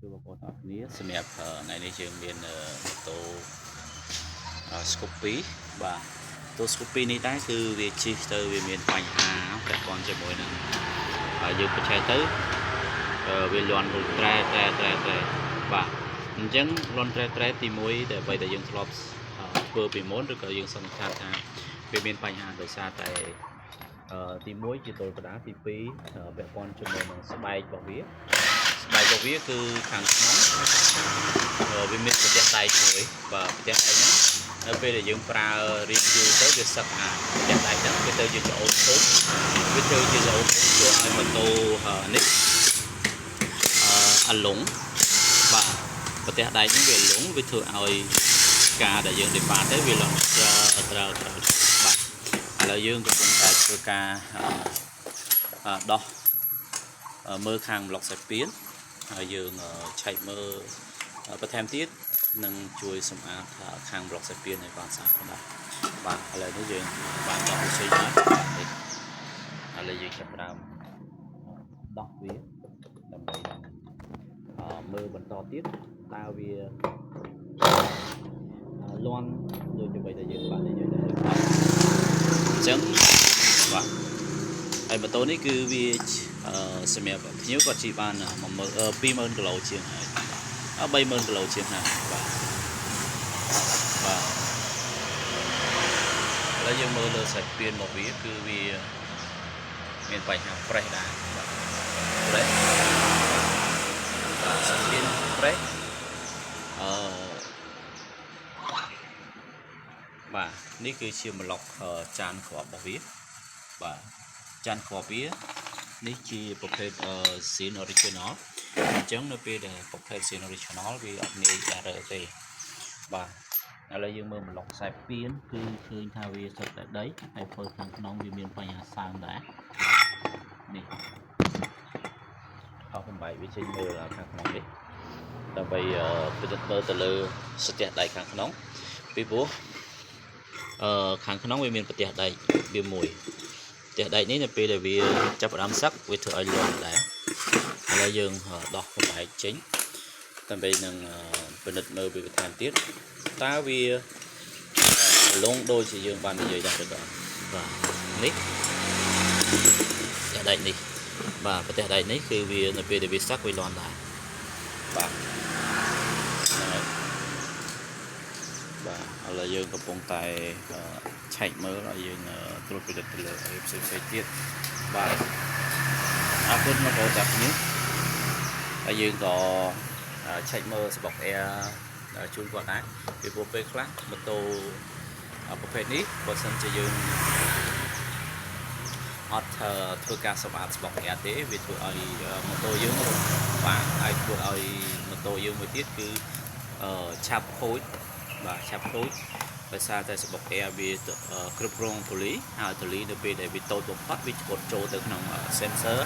คือบอกว่าตอนนี้สมัยในtrường miền tô Scoopy và tô Scoopy này đấyคือviệc chi từ về miền Tâyแต่ก่อนจะมวยนั้นយើងបច្ចេកទៅវាលន់ត្រែបាទអញ្ចឹងលន់ត្រែទី1ដែលអ្វីដែលយើងធ្លាប់ធ្វើពីមុនឬក៏យើងសង្ឃឹមថាវាមានបញ្ហាដោយសារតែទី1ជាទល់កណ្ដាលទី2ពាក់ព័ន្ធជាមួយនឹងស្បែករបស់វាគឺខាងក្នុងវាមានប្រទេសដៃមួយបាទប្រទេសដៃហ្នឹងនៅពេលដែលយើងប្រើ review ទៅវាសឹកប្រទេសដៃហ្នឹងវាទៅជាច្អូនធំវាធ្វើជាច្អូនធ្វើឲ្យម៉ូតូនេះអាឡុងបាទប្រទេសដៃហ្នឹងវាឡុងវាធ្វើឲ្យការដែលយើងដេប៉ាទៅវាឡុងត្រូវបាទឥឡូវយើងកំពុងតែធ្វើការដោះមើលខាងប្លុកសាច់ពៀនហើយយើងឆែកមើលបន្ថែមទៀតនឹងជួយសម្អាតខាងប្លុកសាច់ពៀនឲ្យបានស្អាតផងដែរបាទឥឡូវនេះយើងបានដោះវាចេញហើយនេះឥឡូវយើងចាប់ផ្ដើមដោះវាដើម្បីមើលបន្តទៀតតើវាលន់ដូចអ្វីដែលយើងបាននិយាយទៅបាទអញ្ចឹងបាទហើយម៉ូតូនេះគឺវាសម្រាប់ភ្ញៀវគាត់ជិះបាន20000គីឡូជាងហើយ30000គីឡូជាងហើយបាទឥឡូវយើងមើលលើសាច់ពៀនរបស់វាគឺវាមានបញ្ហាប្រេះដែរបាទប្រេះបាទសាច់ពៀនប្រេះបាទនេះគឺជាប្លុកចានគ្រាប់របស់វាបាទចានគ្រាប់វានេះជាប្រភេទ Sin Original អញ្ចឹងនៅពេលដែលប្រភេទ Sin Original វាអត់ងាយចារើទេបាទឥឡូវយើងមើលប្លុកខ្សែពៀនគឺឃើញថាវាសុទ្ធតែដីហើយធ្វើខាងក្នុងវាមានបញ្ហាសើមដែរនេះអស់បំបែកវាចេញមើលខាងក្នុងនេះដើម្បីពិនិត្យមើលទៅលើស្ទះដៃខាងក្នុងពីព្រោះខាងក្នុងវាមានប្រទេសដែកវាមួយប្រទេសដែកនេះនៅពេលដែលវាចាប់ផ្ដើមសឹកវាធ្វើឲ្យលន់ដែរឥឡូវយើងដោះបំបែកចេញដើម្បីនឹងពិនិត្យមើលពីបន្ថែមទៀតតើវាលងដូចជាយើងបាននិយាយដែរឬក៏បាទនេះប្រទេសដែកនេះបាទប្រទេសដែកនេះគឺវានៅពេលដែលវាសឹកវាលន់ដែរបាទបាទឥឡូវយើងកំពុងតែឆែកមើលឲ្យយើងត្រួតពិនិត្យទៅលើផ្សេងទៀតបាទអរគុណមកបងប្អូនទាំងនេះហើយយើងក៏ឆែកមើលស្បុក Air ជូនគាត់ដែរពីព្រោះពេលខ្លះម៉ូតូប្រភេទនេះបើសិនជាយើងអត់ធ្វើការសម្អាតស្បុក Air ទេវាធ្វើឲ្យម៉ូតូយើងបាទហើយធ្វើឲ្យម៉ូតូយើងមួយទៀតគឺឆាប់ខូចបាទឆាប់ខូចដោយសារតែស្បុក Air វាគ្រប់គ្រងធូលីហើយធូលីនៅពេលដែលវាតូចបំផុតវាឆ្កត់ចូលទៅក្នុង sensor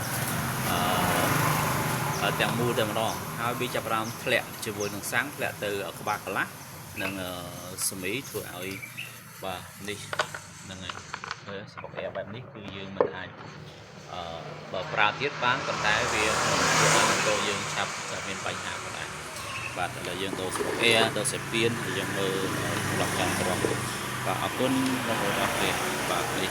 ទាំងមូលតែម្ដងហើយវាចាប់ផ្ដើមធ្លាក់ជាមួយនឹងសាំងធ្លាក់ទៅក្បាលកន្លះនិងសមីធ្វើឲ្យបាទនេះហ្នឹងហើយស្បុក Air បែបនេះគឺយើងមិនអាចបើប្រើទៀតបានប៉ុន្តែវាធ្វើឲ្យម៉ូតូយើងឆាប់មានបញ្ហាផងដែរបាទឥឡូវយើងដូរស្បុក Air ដូរសាច់ពៀនហើយយើងមើលប្លុកចាំត្រង់បាទអរគុណបងប្អូនអរគុណបាទនេះ